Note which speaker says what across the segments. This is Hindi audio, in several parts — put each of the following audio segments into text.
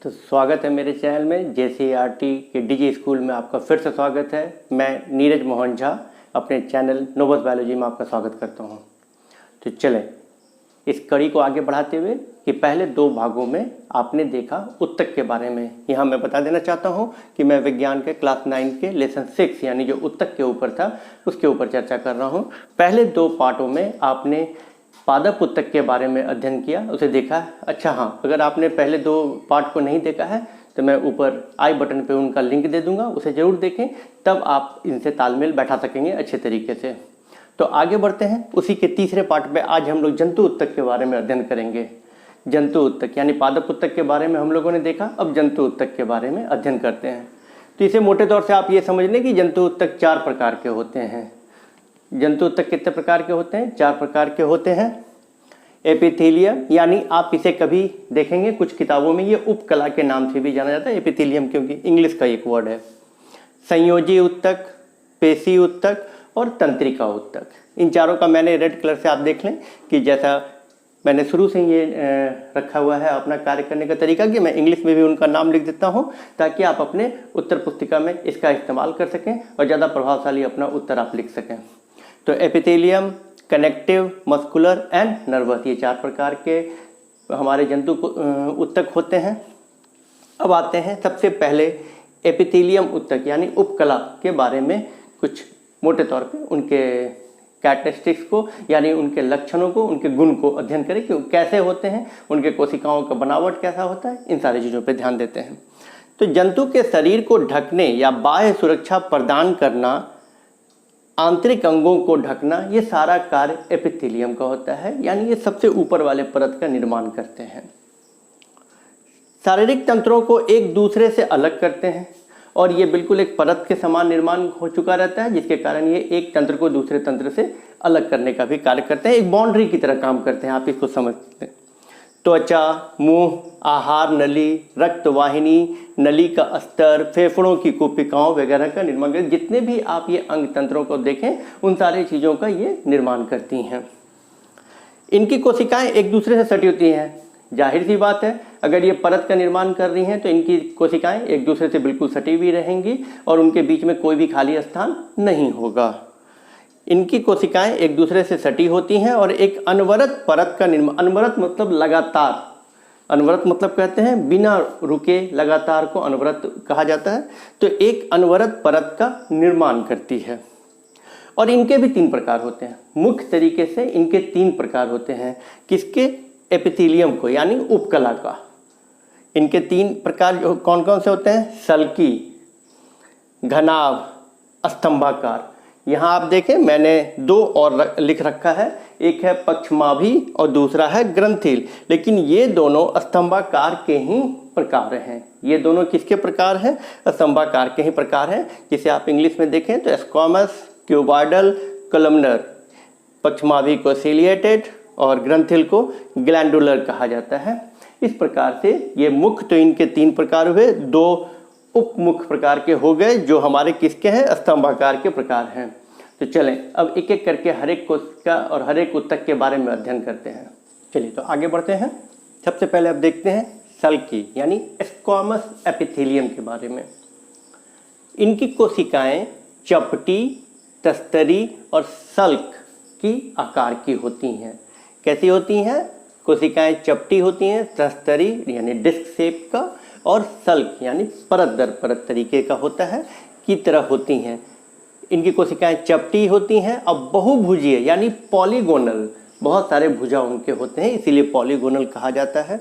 Speaker 1: तो स्वागत है मेरे चैनल में JCERT के डीजी स्कूल में आपका फिर से स्वागत है। मैं नीरज मोहन झा अपने चैनल नोबस बायोलॉजी में आपका स्वागत करता हूं। तो चलें इस कड़ी को आगे बढ़ाते हुए कि पहले दो भागों में आपने देखा उत्तक के बारे में। यहाँ मैं बता देना चाहता हूँ कि मैं विज्ञान के क्लास 9 के लेसन 6 यानी जो उत्तक के ऊपर था उसके ऊपर चर्चा कर रहा हूँ। पहले दो पार्टों में आपने पादप उत्तक के बारे में अध्ययन किया, उसे देखा। अच्छा हाँ, अगर आपने पहले दो पार्ट को नहीं देखा है तो मैं ऊपर आई बटन पे उनका लिंक दे दूंगा, उसे ज़रूर देखें, तब आप इनसे तालमेल बैठा सकेंगे अच्छे तरीके से। तो आगे बढ़ते हैं। उसी के तीसरे पार्ट में आज हम लोग जंतु उत्तक के बारे में अध्ययन करेंगे। जंतु उत्तक यानी पादप उत्तक के बारे में हम लोगों ने देखा, अब जंतु उत्तक के बारे में अध्ययन करते हैं। तो इसे मोटे तौर से आप ये समझ लें कि जंतु उत्तक 4 प्रकार के होते हैं। जंतु उत्तक कितने प्रकार के होते हैं? 4 प्रकार के होते हैं। एपिथेलियम यानी आप इसे कभी देखेंगे कुछ किताबों में, ये उपकला के नाम से भी जाना जाता है एपिथेलियम, क्योंकि इंग्लिश का एक वर्ड है। संयोजी उत्तक, पेशी उत्तक और तंत्रिका उत्तक। इन चारों का मैंने रेड कलर से आप देख लें कि जैसा मैंने शुरू से ये रखा हुआ है अपना कार्य करने का तरीका कि मैं इंग्लिश में भी उनका नाम लिख देता हूँ ताकि आप अपने उत्तर पुस्तिका में इसका इस्तेमाल कर सकें और ज़्यादा प्रभावशाली अपना उत्तर आप लिख सकें। तो epithelium, connective, muscular and nervous, ये 4 प्रकार के हमारे जंतु उत्तक होते हैं। अब आते हैं सबसे पहले एपिथेलियम उत्तक यानी उपकला के बारे में कुछ मोटे तौर पे उनके कैरेक्टरिस्टिक्स को यानी उनके लक्षणों को, उनके गुण को अध्ययन करें कि कैसे होते हैं, उनके कोशिकाओं का बनावट कैसा होता है, इन सारी चीज़ों पे ध्यान देते हैं। तो जंतु के शरीर को ढकने या बाह्य सुरक्षा प्रदान करना, आंतरिक अंगों को ढकना, ये सारा कार्य एपिथेलियम का होता है, यानी ये सबसे ऊपर वाले परत का निर्माण करते हैं। शारीरिक तंत्रों को एक दूसरे से अलग करते हैं और ये बिल्कुल एक परत के समान निर्माण हो चुका रहता है, जिसके कारण ये एक तंत्र को दूसरे तंत्र से अलग करने का भी कार्य करते हैं। एक बाउंड्री की तरह काम करते हैं, आप इसको समझते हैं। त्वचा, मुंह, आहार नली, रक्त वाहिनी, नली का अस्तर, फेफड़ों की कोशिकाओं वगैरह का निर्माण करते हैं। जितने भी आप ये अंग तंत्रों को देखें उन सारी चीज़ों का ये निर्माण करती हैं। इनकी कोशिकाएं एक दूसरे से सटी होती हैं। जाहिर सी बात है, अगर ये परत का निर्माण कर रही हैं तो इनकी कोशिकाएं एक दूसरे से बिल्कुल सटी हुई रहेंगी और उनके बीच में कोई भी खाली स्थान नहीं होगा। इनकी कोशिकाएं एक दूसरे से सटी होती हैं और एक अनवरत परत का निर्माण, अनवरत मतलब लगातार, अनवरत मतलब कहते हैं बिना रुके लगातार को अनवरत कहा जाता है। तो एक अनवरत परत का निर्माण करती है। और इनके भी 3 प्रकार होते हैं। मुख्य तरीके से इनके 3 प्रकार होते हैं। किसके? एपिथेलियम को यानी उपकला का। इनके 3 प्रकार कौन कौन से होते हैं? सल्की, घनाभ, स्तंभाकार। यहाँ आप देखें मैंने 2 और लिख रखा है, एक है पक्षमाभी और दूसरा है ग्रंथिल, लेकिन ये दोनों स्तंभाकार के ही प्रकार हैं। ये दोनों किसके प्रकार हैं? स्तंभाकार के ही प्रकार हैं, जिसे आप इंग्लिश में देखें तो स्क्वामस, क्यूबॉइडल, कॉलमनर। पक्षमाभी को सिलिएटेड और ग्रंथिल को ग्लैंडुलर कहा जाता है। इस प्रकार से ये मुख्य तो इनके 3 प्रकार हुए, 2 उपमुख्य प्रकार के हो गए जो हमारे किसके हैं? स्तंभाकार के प्रकार हैं। तो चलें अब एक एक करके हर एक कोशिका और हर एक उत्तक के बारे में अध्ययन करते हैं। चलिए तो आगे बढ़ते हैं। सबसे पहले अब देखते हैं सल्की यानी स्क्वामस एपिथेलियम के बारे में। इनकी कोशिकाएं चपटी, तस्तरी और सल्क की आकार की होती हैं। कैसी होती हैं? कोशिकाएं चपटी होती हैं, तस्तरी यानी डिस्क शेप का, और सल्क यानी परत दर परत तरीके का होता है की तरह होती हैं। इनकी कोशिकाएं चपटी होती हैं और बहुभुजीय यानी पॉलीगोनल, बहुत सारे भुजा उनके होते हैं, इसीलिए पॉलीगोनल कहा जाता है।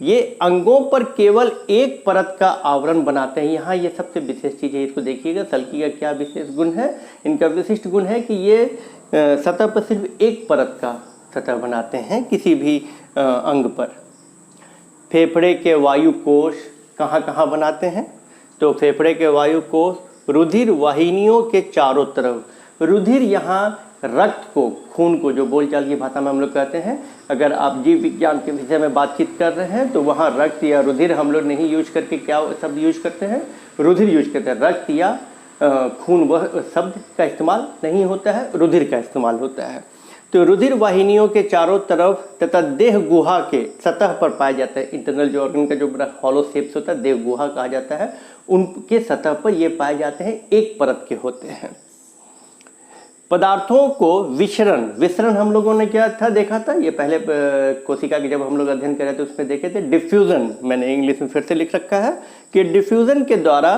Speaker 1: ये अंगों पर केवल एक परत का आवरण बनाते हैं। यहाँ ये सबसे विशेष चीज़ है, इसको देखिएगा। सल्की का क्या विशेष गुण है? इनका विशिष्ट गुण है कि ये सतह पर सिर्फ एक परत का सतह बनाते हैं किसी भी अंग पर। फेफड़े के वायु कोश कहाँ कहाँ बनाते हैं? तो फेफड़े के वायु कोश रुधिर वाहिनियों के चारों तरफ। रुधिर यहाँ रक्त को, खून को, जो बोलचाल की भाषा में हम लोग कहते हैं, अगर आप जीव विज्ञान के विषय में बातचीत कर रहे हैं तो वहाँ रक्त या रुधिर हम लोग नहीं यूज करके क्या शब्द यूज करते हैं? रुधिर यूज करते हैं। रक्त या खून वह शब्द का इस्तेमाल नहीं होता है, रुधिर का इस्तेमाल होता है। तो रुधिर वाहिनियों के चारों तरफ तथा देह गुहा के सतह पर पाया जाता है। इंटरनल जो ऑर्गन का जो बड़ा हॉलो शेप्स होता है देह गुहा कहा जाता है, उनके सतह पर ये पाए जाते हैं, एक परत के होते हैं। पदार्थों को विसरण हम लोगों ने क्या था देखा था, ये पहले कोशिका की जब हम लोग अध्ययन कर रहे थे उसमें देखे थे। डिफ्यूजन मैंने इंग्लिश में फिर से लिख रखा है कि डिफ्यूजन के द्वारा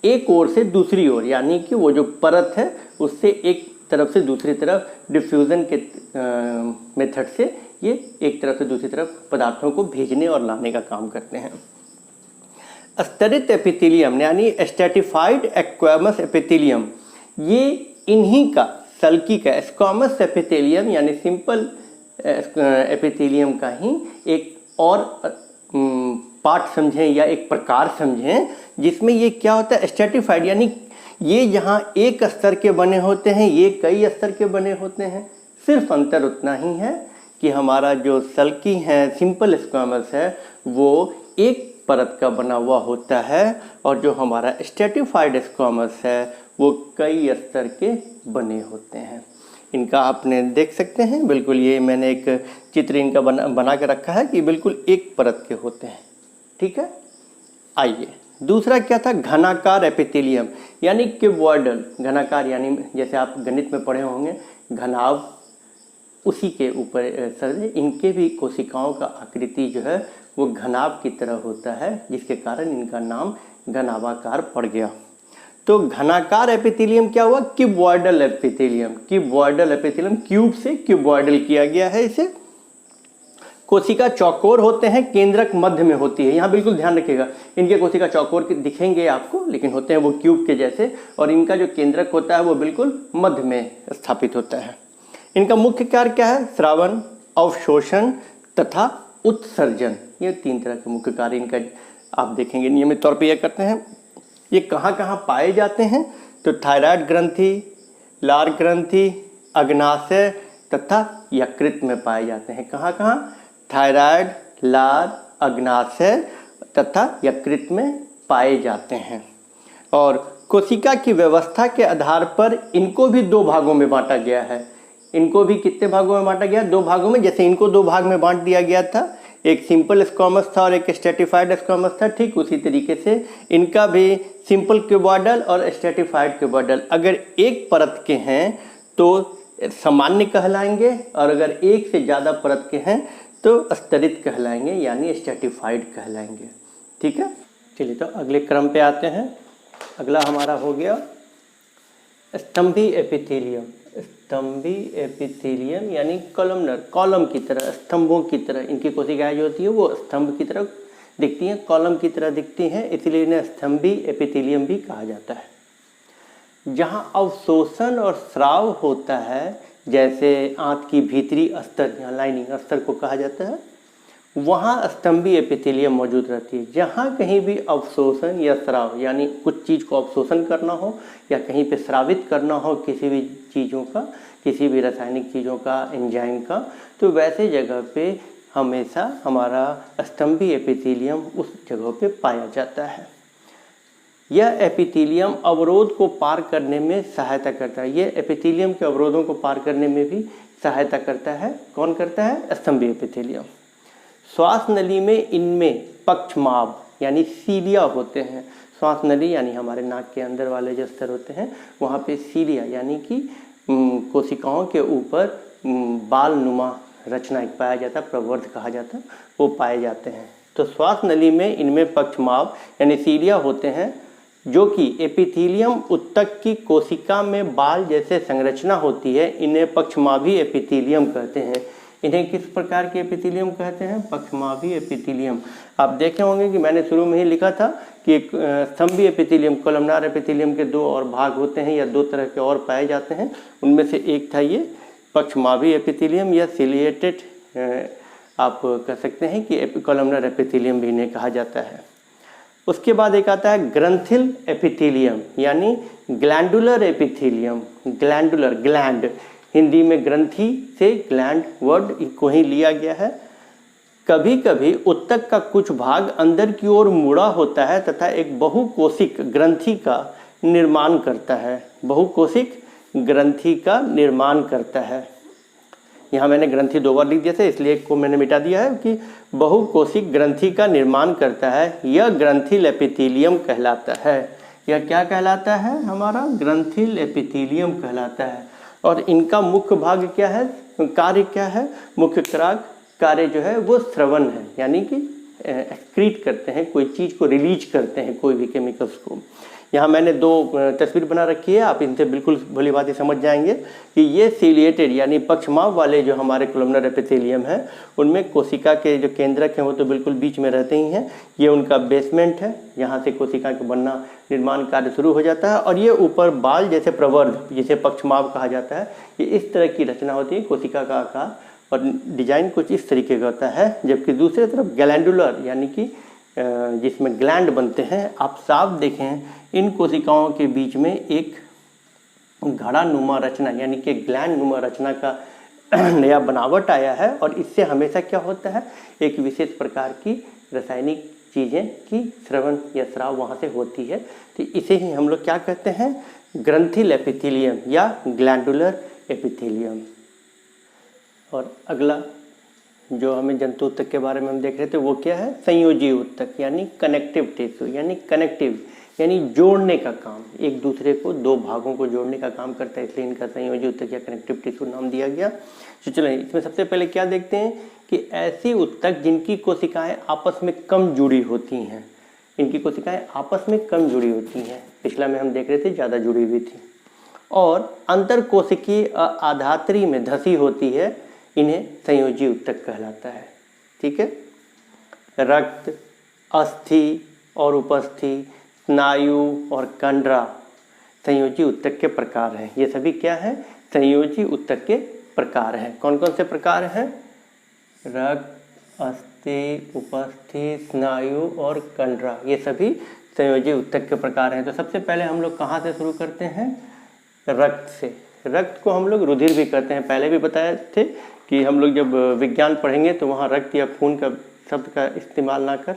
Speaker 1: एक ओर से दूसरी ओर, यानी कि वो जो परत है उससे एक तरफ से दूसरी तरफ डिफ्यूजन के मेथड से ये एक तरफ से दूसरी तरफ पदार्थों को भेजने और लाने का काम करते हैं। स्तरित एपिथेलियम यानी स्ट्रैटिफाइड एक्वामस एपिथेलियम, ये इन्हीं का सल्की का स्क्वामस एपिथेलियम यानी सिंपल एपिथेलियम का ही एक और पार्ट समझें या एक प्रकार समझें, जिसमें ये क्या होता है स्ट्रैटिफाइड, यानी ये यहाँ एक स्तर के बने होते हैं, ये कई स्तर के बने होते हैं। सिर्फ अंतर उतना ही है कि हमारा जो सल्की है सिंपल स्क्वामस है वो एक परत का बना हुआ होता है, और जो हमारा स्ट्रैटिफाइड स्क्वामस है वो कई स्तर के बने होते हैं। इनका आपने देख सकते हैं, बिल्कुल ये मैंने एक चित्र इनका बना के रखा है कि बिल्कुल एक परत के होते हैं। ठीक है, आइए दूसरा क्या था, घनाकार एपिथेलियम यानी क्यूबॉइडल। घनाकार यानी जैसे आप गणित में पढ़े होंगे घनाभ, उसी के ऊपर सर इनके भी कोशिकाओं का आकृति जो है वो घनाभ की तरह होता है, जिसके कारण इनका नाम घनाभाकार पड़ गया। तो घनाकार एपिथेलियम क्या हुआ, cuboidal epithelium. Cuboidal epithelium cube से क्यूबॉइडल किया गया है इसे। कोशिका चौकोर होते हैं, केंद्रक मध्य में होती है। यहाँ बिल्कुल ध्यान रखिएगा, इनके कोशिका चौकोर दिखेंगे आपको, लेकिन होते हैं वो क्यूब के जैसे, और इनका जो केंद्रक होता है वो बिल्कुल मध्य में स्थापित होता है। इनका मुख्य कार्य क्या है, श्रावण, अवशोषण तथा उत्सर्जन। ये तीन तरह के मुख्य कार्य इनका आप देखेंगे नियमित तौर पर यह करते हैं। ये कहाँ कहाँ पाए जाते हैं, तो थायराइड ग्रंथि, लार ग्रंथि, अग्नाशय तथा यकृत में पाए जाते हैं। कहाँ कहाँ, थायराइड, लार, अग्नाशय तथा यकृत में पाए जाते हैं। और कोशिका की व्यवस्था के आधार पर इनको भी दो भागों में बांटा गया है। इनको भी कितने भागों में बांटा गया, दो भागों में। जैसे इनको दो भाग में बांट दिया गया था, एक सिंपल स्क्वामस था और एक स्ट्रैटिफाइड स्क्वामस था, ठीक उसी तरीके से इनका भी सिंपल क्यूबॉइडल और स्ट्रैटिफाइड क्यूबॉइडल अगर एक परत के हैं तो सामान्य कहलाएंगे, और अगर एक से ज़्यादा परत के हैं तो स्तरित कहलाएंगे यानी स्ट्रैटिफाइड कहलाएंगे। ठीक है, चलिए तो अगले क्रम पे आते हैं। अगला हमारा हो गया स्तंभी एपिथेलियम। स्तंभी एपिथेलियम यानी कॉलमनर, कॉलम की तरह, स्तंभों की तरह इनकी कोशिकाएं जो होती है वो स्तंभ की तरह दिखती हैं, कॉलम की तरह दिखती हैं, इसलिए इन्हें स्तंभी एपिथेलियम भी कहा जाता है। जहाँ अवशोषण और स्राव होता है, जैसे आंत की भीतरी अस्तर या लाइनिंग अस्तर को कहा जाता है, वहाँ स्तंभी एपिथेलियम मौजूद रहती है। जहाँ कहीं भी अवशोषण या स्राव यानी कुछ चीज़ को अवशोषण करना हो या कहीं पे स्रावित करना हो किसी भी चीज़ों का, किसी भी रासायनिक चीज़ों का, एंजाइम का, तो वैसे जगह पे हमेशा हमारा स्तंभी एपिथेलियम उस जगह पे पाया जाता है। यह एपिथेलियम अवरोध को पार करने में सहायता करता है। यह एपिथेलियम के अवरोधों को पार करने में भी सहायता करता है। कौन करता है, स्तंभी एपिथेलियम। श्वास नली में इनमें पक्षमाभ यानी सीलिया होते हैं। श्वास नली यानी हमारे नाक के अंदर वाले जो स्तर होते हैं वहाँ पे सीलिया यानी कि कोशिकाओं के ऊपर बाल नुमा रचना एक पाया जाता है, प्रवर्ध कहा जाता है, वो पाए जाते हैं। तो श्वास नली में इनमें पक्षमाभ यानी सीलिया होते हैं, जो कि एपिथेलियम उत्तक की कोशिका में बाल जैसे संरचना होती है, इन्हें पक्षमाभी एपिथेलियम कहते हैं। इन्हें किस प्रकार के एपिथेलियम कहते हैं, पक्षमाभी एपिथेलियम। आप देखे होंगे कि मैंने शुरू में ही लिखा था कि एक स्तंभी एपिथेलियम, कॉलमनार एपिथेलियम के दो और भाग होते हैं या दो तरह के और पाए जाते हैं। उनमें से एक था ये पक्षमाभी एपिथेलियम या सिलिएटेड, आप कह सकते हैं कि कॉलमनार एपिथेलियम भी इन्हें कहा जाता है। उसके बाद एक आता है ग्रंथिल एपिथेलियम यानी glandular epithelium. Glandular, gland Hindi में ग्रंथि से ग्लैंड वर्ड को ही लिया गया है। कभी कभी उत्तक का कुछ भाग अंदर की ओर मुड़ा होता है तथा एक बहुकोशिक ग्रंथि का निर्माण करता है। बहुकोशिक ग्रंथि का निर्माण करता है। यहाँ मैंने ग्रंथि 2 बार लिख दिया था, इसलिए एक को मैंने मिटा दिया है कि बहुकोशिक ग्रंथि का निर्माण करता है। यह ग्रंथिल एपिथेलियम कहलाता है। यह क्या कहलाता है? हमारा ग्रंथिल एपिथेलियम कहलाता है। और इनका मुख्य भाग क्या है, कार्य क्या है? मुख्य कार्य जो है वो श्रवण है, यानी कि एक्सक्रीट करते हैं, कोई चीज़ को रिलीज करते हैं, कोई भी केमिकल्स को। यहाँ मैंने 2 तस्वीर बना रखी है, आप इनसे बिल्कुल भली बात समझ जाएंगे कि ये सीलिएटेड यानी पक्षमाव वाले जो हमारे कोलमनर एपिथेलियम है, उनमें कोशिका के जो केंद्रक हैं वो तो बिल्कुल बीच में रहते ही हैं। ये उनका बेसमेंट है, यहाँ से कोशिका का बनना निर्माण कार्य शुरू हो जाता है। और ये ऊपर बाल जैसे प्रवर्ध, जिसे पक्षमाव कहा जाता है, ये इस तरह की रचना होती है कोशिका का आकार और डिजाइन कुछ इस तरीके का होता है। जबकि दूसरी तरफ ग्लैंडुलर यानी कि जिसमें ग्लैंड बनते हैं, आप साफ देखें इन कोशिकाओं के बीच में एक घड़ा नुमा रचना यानी कि ग्लैंड नुमा रचना का नया बनावट आया है। और इससे हमेशा क्या होता है, एक विशेष प्रकार की रासायनिक चीज़ें की श्रवण या स्राव वहाँ से होती है। तो इसे ही हम लोग क्या कहते हैं, ग्रंथिल एपिथेलियम या ग्लैंडुलर एपिथेलियम। और अगला जो हमें जंतु ऊतक के बारे में हम देख रहे थे वो क्या है, संयोजी ऊतक यानी कनेक्टिव टिश्यू, यानी कनेक्टिव यानी जोड़ने का काम, एक दूसरे को 2 भागों को जोड़ने का काम करता है, इसलिए इनका संयोजी ऊतक या कनेक्टिव टिश्यू नाम दिया गया। तो चलो इसमें सबसे पहले क्या देखते हैं कि ऐसी ऊतक जिनकी कोशिकाएं आपस में कम जुड़ी होती हैं, इनकी कोशिकाएं आपस में कम जुड़ी होती हैं। पिछला में हम देख रहे थे ज़्यादा जुड़ी हुई थी। और अंतर कोशिकीय आधात्री में धसी होती है, इन्हें संयोजी ऊतक कहलाता है। ठीक है। रक्त, अस्थि और उपस्थि, स्नायु और कंडरा संयोजी ऊतक के प्रकार हैं। ये सभी क्या है, संयोजी ऊतक के प्रकार हैं। कौन कौन से प्रकार हैं? रक्त, अस्थि, उपस्थि, स्नायु और कंडरा, ये सभी संयोजी ऊतक के प्रकार हैं। तो सबसे पहले हम लोग कहाँ से शुरू करते हैं? रक्त से। रक्त को हम लोग रुधिर भी कहते हैं। पहले भी बताए थे कि हम लोग जब विज्ञान पढ़ेंगे तो वहाँ रक्त या खून का शब्द का इस्तेमाल ना कर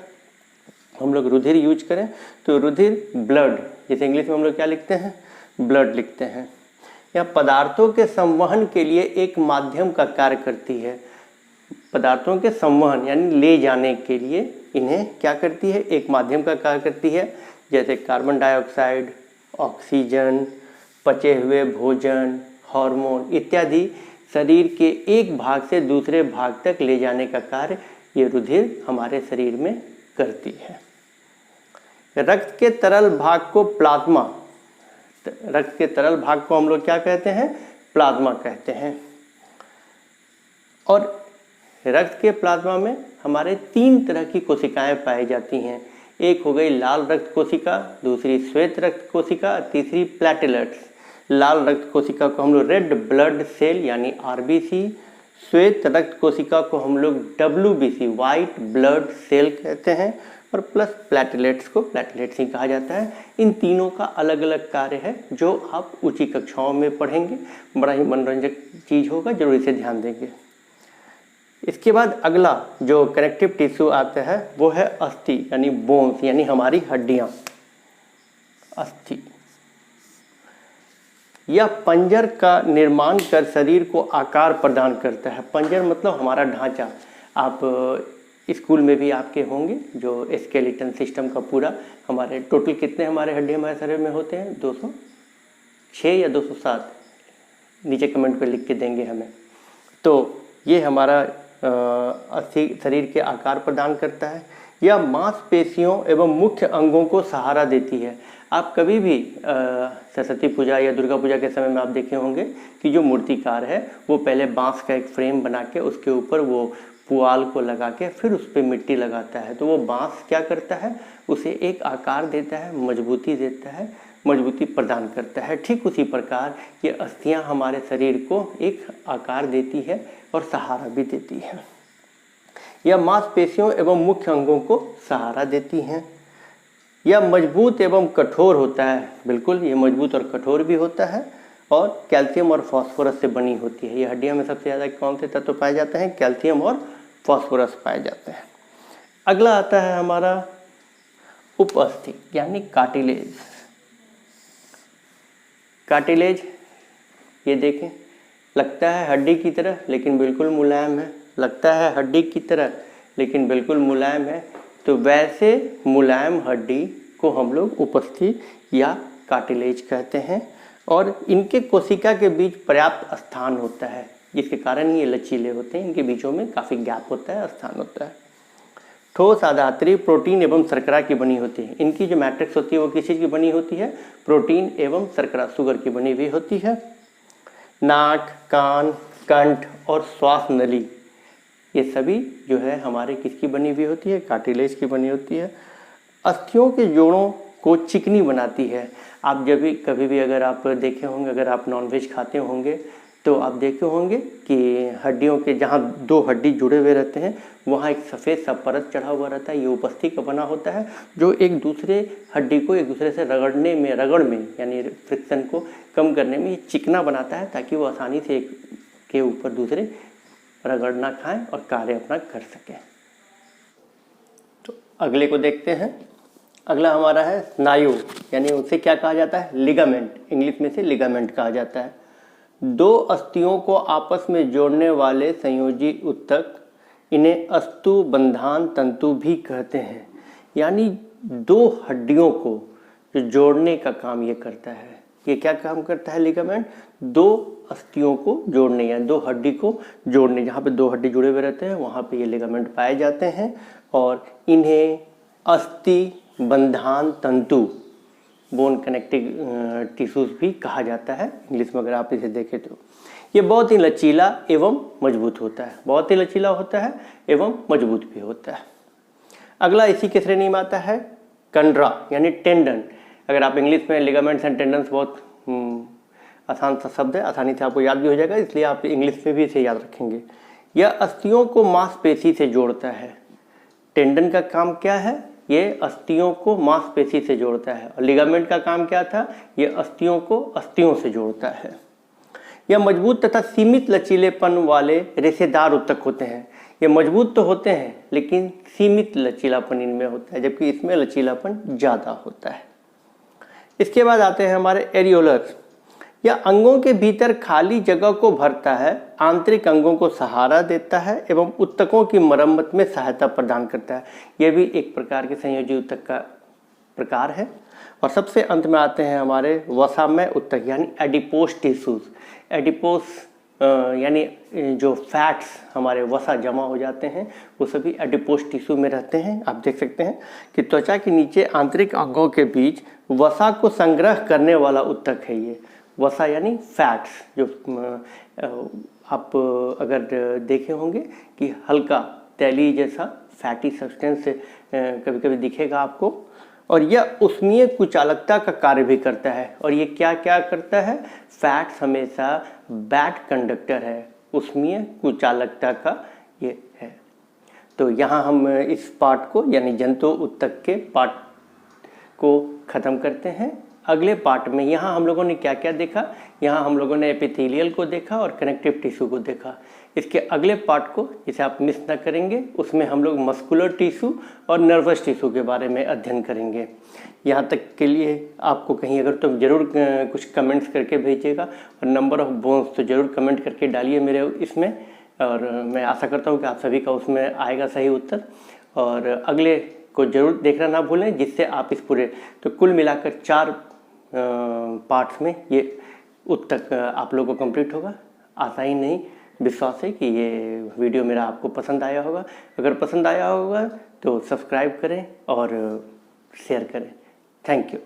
Speaker 1: हम लोग रुधिर यूज करें। तो रुधिर ब्लड, जैसे इंग्लिश में हम लोग क्या लिखते हैं, ब्लड लिखते हैं। यह पदार्थों के संवहन के लिए एक माध्यम का कार्य करती है। पदार्थों के संवहन यानी ले जाने के लिए इन्हें क्या करती है, एक माध्यम का कार्य करती है। जैसे कार्बन डाइऑक्साइड, ऑक्सीजन, पचे हुए भोजन, हार्मोन इत्यादि शरीर के एक भाग से दूसरे भाग तक ले जाने का कार्य ये रुधिर हमारे शरीर में करती है। रक्त के तरल भाग को प्लाज्मा, रक्त के तरल भाग को हम लोग क्या कहते हैं, प्लाज्मा कहते हैं। और रक्त के प्लाज्मा में हमारे 3 तरह की कोशिकाएं पाई जाती हैं। एक हो गई लाल रक्त कोशिका, दूसरी श्वेत रक्त कोशिका, तीसरी प्लेटलेट्स। लाल रक्त कोशिका को हम लोग रेड ब्लड सेल यानी आरबीसी, श्वेत रक्त कोशिका को हम लोग डब्ल्यूबीसी व्हाइट ब्लड सेल कहते हैं, और प्लस प्लेटलेट्स को प्लेटलेट्स ही कहा जाता है। इन तीनों का अलग अलग कार्य है जो आप ऊंची कक्षाओं में पढ़ेंगे। बड़ा ही मनोरंजक चीज़ होगा, जरूर इसे ध्यान देंगे। इसके बाद अगला जो कनेक्टिव टिश्यू आता है वो है अस्थि यानी बोन्स यानी हमारी हड्डियां। अस्थि यह पंजर का निर्माण कर शरीर को आकार प्रदान करता है। पंजर मतलब हमारा ढांचा। आप स्कूल में भी आपके होंगे जो स्केलेटन सिस्टम का पूरा, हमारे टोटल कितने हमारे हड्डी हमारे शरीर में होते हैं, 206 या 207, नीचे कमेंट पे लिख के देंगे हमें। तो ये हमारा अस्थि शरीर के आकार प्रदान करता है। यह मांसपेशियों एवं मुख्य अंगों को सहारा देती है। आप कभी भी सरस्वती पूजा या दुर्गा पूजा के समय में आप देखे होंगे कि जो मूर्तिकार है वो पहले बांस का एक फ्रेम बना के उसके ऊपर वो पुआल को लगा के फिर उस पर मिट्टी लगाता है। तो वो बांस क्या करता है, उसे एक आकार देता है, मजबूती देता है, मजबूती प्रदान करता है। ठीक उसी प्रकार ये अस्थियां हमारे शरीर को एक आकार देती है और सहारा भी देती है। यह मांसपेशियों एवं मुख्य अंगों को सहारा देती हैं। यह मजबूत एवं कठोर होता है। बिल्कुल, ये मजबूत और कठोर भी होता है और कैल्शियम और फास्फोरस से बनी होती है। ये हड्डियों में सबसे ज़्यादा कौन से तत्व पाए जाते हैं, कैल्शियम और फास्फोरस पाए जाते हैं। अगला आता है हमारा उपअस्थि यानी कार्टिलेज। कार्टिलेज ये देखें, लगता है हड्डी की तरह लेकिन बिल्कुल मुलायम है, लगता है हड्डी की तरह लेकिन बिल्कुल मुलायम है। तो वैसे मुलायम हड्डी को हम लोग उपस्थि या कार्टिलेज कहते हैं और इनके कोशिका के बीच पर्याप्त स्थान होता है जिसके कारण ये लचीले होते हैं, इनके बीचों में काफ़ी गैप होता है, स्थान होता है। ठोस आधात्री प्रोटीन एवं शर्करा की बनी होती है। इनकी जो मैट्रिक्स होती है वो किस चीज़ की बनी होती है? प्रोटीन एवं शर्करा, शुगर की बनी हुई होती है। नाक, कान, कंठ और श्वास नली ये सभी जो है हमारे किसकी बनी हुई होती है? कार्टिलेज की बनी होती है। अस्थियों के जोड़ों को चिकनी बनाती है। आप जब भी कभी भी अगर आप देखे होंगे, अगर आप नॉनवेज खाते होंगे तो आप देखे होंगे कि हड्डियों के जहाँ दो हड्डी जुड़े हुए रहते हैं वहाँ एक सफ़ेद सा परत चढ़ा हुआ रहता है, ये उपस्थि का बना होता है जो एक दूसरे हड्डी को एक दूसरे से रगड़ में यानी फ्रिक्शन को कम करने में ये चिकना बनाता है ताकि वो आसानी से एक के ऊपर दूसरे रगड़ना खाएं और कार्य अपना कर सकें। तो अगले को देखते हैं। अगला हमारा है स्नायु, यानी उसे क्या कहा जाता है? लिगामेंट, इंग्लिश में से लिगामेंट कहा जाता है। दो अस्थियों को आपस में जोड़ने वाले संयोजी ऊतक, इन्हें अस्तु बंधान तंतु भी कहते हैं। यानी दो हड्डियों को जो जोड़ने का काम ये करता है। ये क्या काम करता है लिगामेंट? दो अस्थियों को जोड़ने या दो हड्डी को जोड़ने, जहाँ पे दो हड्डी जुड़े हुए रहते हैं वहाँ पे ये लिगामेंट पाए जाते हैं और इन्हें अस्थि बंधान तंतु, बोन कनेक्टिंग टिश्यूज भी कहा जाता है इंग्लिश में अगर आप इसे देखें तो। ये बहुत ही लचीला एवं मजबूत होता है, बहुत ही लचीला होता है एवं मजबूत भी होता है। अगला इसी के श्रेणी में आता है कंडरा यानी टेंडन। अगर आप इंग्लिश में लिगामेंट्स एंड टेंडन्स, बहुत आसान सा शब्द है, आसानी से आपको याद भी हो जाएगा, इसलिए आप इंग्लिश में भी इसे याद रखेंगे। यह अस्थियों को मांसपेशी से जोड़ता है। टेंडन का काम क्या है? ये अस्थियों को मांसपेशी से जोड़ता है। और लिगामेंट का काम क्या था? ये अस्थियों को अस्थियों से जोड़ता है। यह मजबूत तथा सीमित लचीलेपन वाले रेशेदार ऊतक होते हैं। ये मजबूत तो होते हैं लेकिन सीमित लचीलापन इनमें होता है, जबकि इसमें लचीलापन ज़्यादा होता है। इसके बाद आते हैं हमारे एरियोलर। यह अंगों के भीतर खाली जगह को भरता है, आंतरिक अंगों को सहारा देता है एवं ऊतकों की मरम्मत में सहायता प्रदान करता है। यह भी एक प्रकार के संयोजी ऊतक का प्रकार है। और सबसे अंत में आते हैं हमारे वसामय ऊतक यानी एडिपोस टिश्यूज। एडिपोस यानी जो फैट्स हमारे वसा जमा हो जाते हैं वो सभी एडिपोस टिश्यू में रहते हैं। आप देख सकते हैं कि त्वचा के नीचे आंतरिक अंगों के बीच वसा को संग्रह करने वाला ऊतक है ये। वसा यानी फैट्स, जो आप अगर देखे होंगे कि हल्का तैली जैसा फैटी सब्सटेंस कभी कभी दिखेगा आपको। और यह उष्मीय कुचालकता का कार्य भी करता है। और ये क्या क्या करता है? फैट्स हमेशा बैड कंडक्टर है, उष्मीय कुचालकता का ये है। तो यहाँ हम इस पार्ट को यानी जंतु ऊतक के पार्ट को ख़त्म करते हैं। अगले पार्ट में यहाँ हम लोगों ने क्या क्या देखा? यहाँ हम लोगों ने एपिथेलियल को देखा और कनेक्टिव टिश्यू को देखा। इसके अगले पार्ट को, जिसे आप मिस ना करेंगे, उसमें हम लोग मस्कुलर टिश्यू और नर्वस टिश्यू के बारे में अध्ययन करेंगे। यहाँ तक के लिए आपको कहीं अगर तो ज़रूर कुछ कमेंट्स करके भेजिएगा और नंबर ऑफ बोन्स तो ज़रूर कमेंट करके डालिए मेरे इसमें, और मैं आशा करता हूँ कि आप सभी का उसमें आएगा सही उत्तर। और अगले को ज़रूर देखना ना भूलें, जिससे आप इस पूरे, तो कुल मिलाकर 4 पार्ट्स में ये ऊतक आप लोगों को कंप्लीट होगा। आशा ही नहीं, विश्वास है कि ये वीडियो मेरा आपको पसंद आया होगा। अगर पसंद आया होगा तो सब्सक्राइब करें और शेयर करें। Thank you.